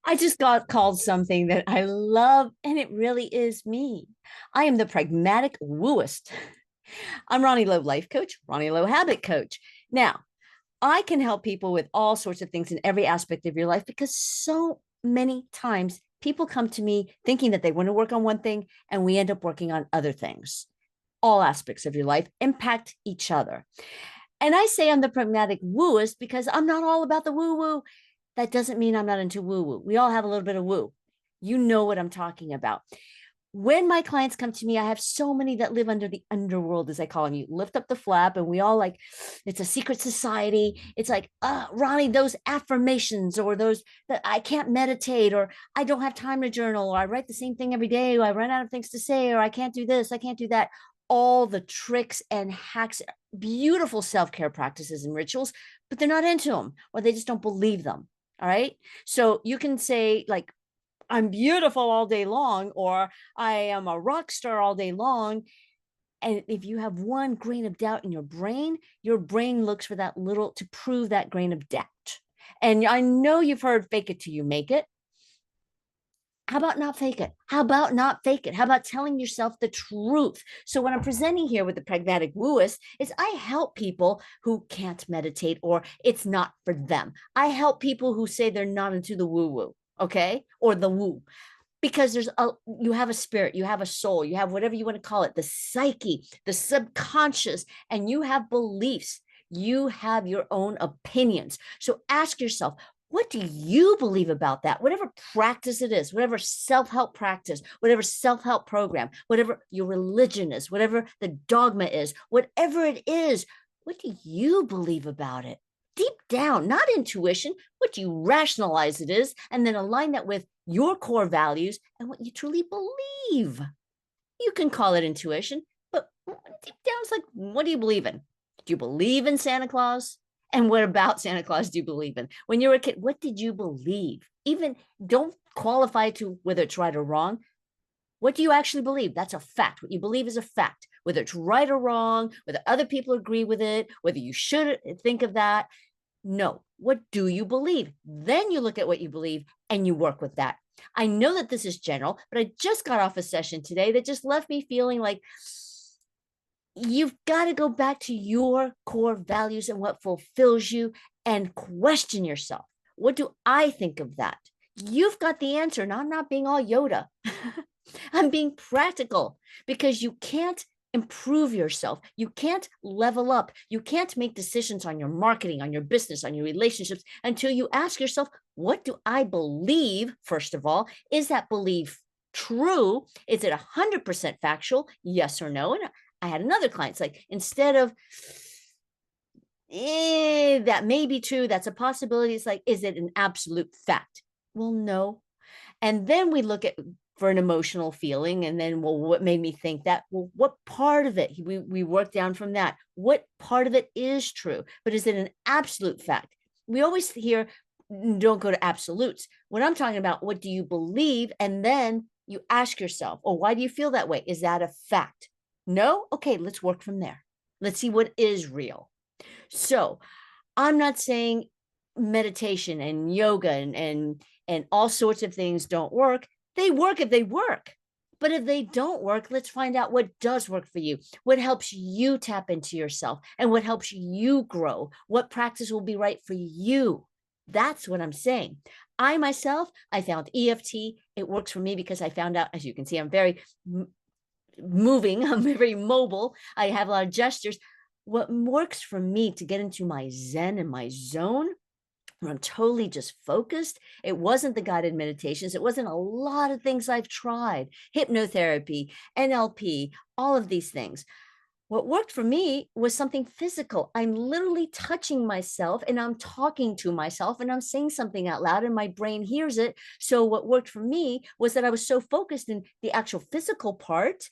I just got called something that I love, and it really is me. I am the pragmatic wooist. I'm Ronnie Lowe life coach, Ronnie Lowe habit coach. Now, I can help people with all sorts of things in every aspect of your life because so many times people come to me thinking that they want to work on one thing, and we end up working on other things. All aspects of your life impact each other. And I say I'm the pragmatic wooist because I'm not all about the woo woo. That doesn't mean I'm not into woo woo. We all have a little bit of woo. You know what I'm talking about. When my clients come to me, I have so many that live under the underworld, as I call them. You lift up the flap, and we all like, it's a secret society. It's like, Ronnie, those affirmations, or those that I can't meditate, or I don't have time to journal, or I write the same thing every day, or I run out of things to say, or I can't do this, I can't do that. All the tricks and hacks, beautiful self care practices and rituals, but they're not into them, or they just don't believe them. All right. So you can say, like, I'm beautiful all day long, or I am a rock star all day long. And if you have one grain of doubt in your brain looks for that little to prove that grain of doubt. And I know you've heard fake it till you make it. How about not fake it? How about not fake it? How about telling yourself the truth? So what I'm presenting here with the pragmatic wooist is I help people who can't meditate or it's not for them. I help people who say they're not into the woo woo, okay? Or the woo, because you have a spirit, you have a soul, you have whatever you want to call it, the psyche, the subconscious, and you have beliefs. You have your own opinions. So ask yourself, what do you believe about that? Whatever practice it is, whatever self-help practice, whatever self-help program, whatever your religion is, whatever the dogma is, whatever it is, what do you believe about it? Deep down, not intuition, what you rationalize it is, and then align that with your core values and what you truly believe. You can call it intuition, but deep down, it's like, what do you believe in? Do you believe in Santa Claus? And what about Santa Claus do you believe in? When you were a kid, what did you believe? Even don't qualify to whether it's right or wrong. What do you actually believe? That's a fact. What you believe is a fact, whether it's right or wrong, whether other people agree with it, whether you should think of that. No, what do you believe? Then you look at what you believe and you work with that. I know that this is general, but I just got off a session today that just left me feeling like you've got to go back to your core values and what fulfills you and question yourself. What do I think of that? You've got the answer, and I'm not being all Yoda. I'm being practical because you can't improve yourself. You can't level up. You can't make decisions on your marketing, on your business, on your relationships until you ask yourself, what do I believe? First of all, is that belief true? Is it 100% factual? Yes or no? And I had another client, it's like, instead of, that may be true, that's a possibility. It's like, is it an absolute fact? Well, no. And then we look at for an emotional feeling, and then, well, what made me think that? Well, what part of it? We work down from that. What part of it is true? But is it an absolute fact? We always hear, don't go to absolutes. What I'm talking about, what do you believe? And then you ask yourself, oh, why do you feel that way? Is that a fact? No? Okay, let's work from there. Let's see what is real. So I'm not saying meditation and yoga and all sorts of things don't work. They work if they work. But if they don't work, let's find out what does work for you, what helps you tap into yourself, and what helps you grow, what practice will be right for you. That's what I'm saying. I myself, I found EFT. It works for me because I found out, as you can see, I'm very moving, I'm very mobile. I have a lot of gestures. What works for me to get into my zen and my zone where I'm totally just focused. It wasn't the guided meditations. It wasn't a lot of things I've tried, hypnotherapy, NLP, all of these things. What worked for me was something physical. I'm literally touching myself and I'm talking to myself and I'm saying something out loud and my brain hears it. So what worked for me was that I was so focused in the actual physical part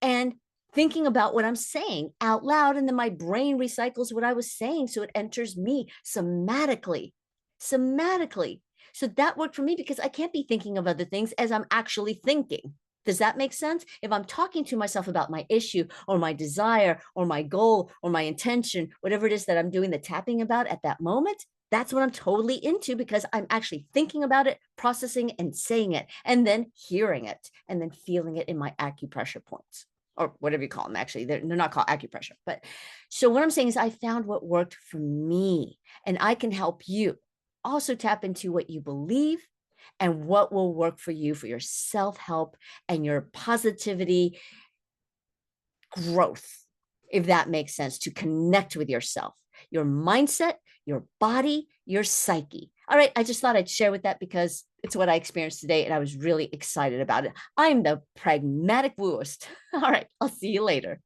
and thinking about what I'm saying out loud. And then my brain recycles what I was saying. So it enters me somatically. So that worked for me because I can't be thinking of other things as I'm actually thinking. Does that make sense? If I'm talking to myself about my issue or my desire or my goal or my intention, whatever it is that I'm doing the tapping about at that moment, That's what I'm totally into because I'm actually thinking about it, processing and saying it, and then hearing it, and then feeling it in my acupressure points or whatever you call them. Actually, they're not called acupressure. But so what I'm saying is I found what worked for me, and I can help you also tap into what you believe and what will work for you for your self-help and your positivity growth, if that makes sense, to connect with yourself, your mindset, your body, your psyche. All right, I just thought I'd share with that because it's what I experienced today and I was really excited about it. I'm the pragmatic wooist. All right, I'll see you later.